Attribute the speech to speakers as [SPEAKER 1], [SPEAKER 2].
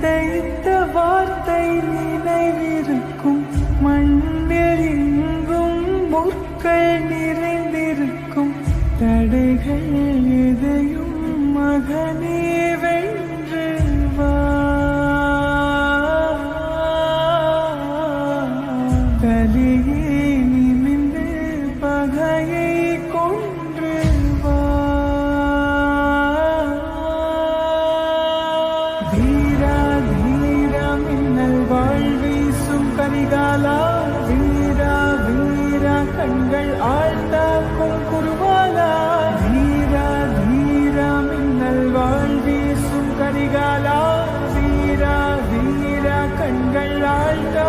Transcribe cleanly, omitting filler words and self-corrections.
[SPEAKER 1] தைத்த வார்த்தை நினைவிருக்கும். மண்ணில் எங்கும் முற்கள் நிறைந்திருக்கும். தடைகள் எதையும் மகனே வென்று வா. தலையே நிமிர்ந்து பகையை கொன்று வா. வீரா வீரா மின்னல் வாழ்வீசும் கரிகாலா. வீரா வீரா கண்கள் ஆழ்த்தாக்கும் குருவாலா. வீரா வீரா மின்னல் வாழ்வீசும் கரிகாலா. வீரா வீரா கண்கள் ஆழ்த்தா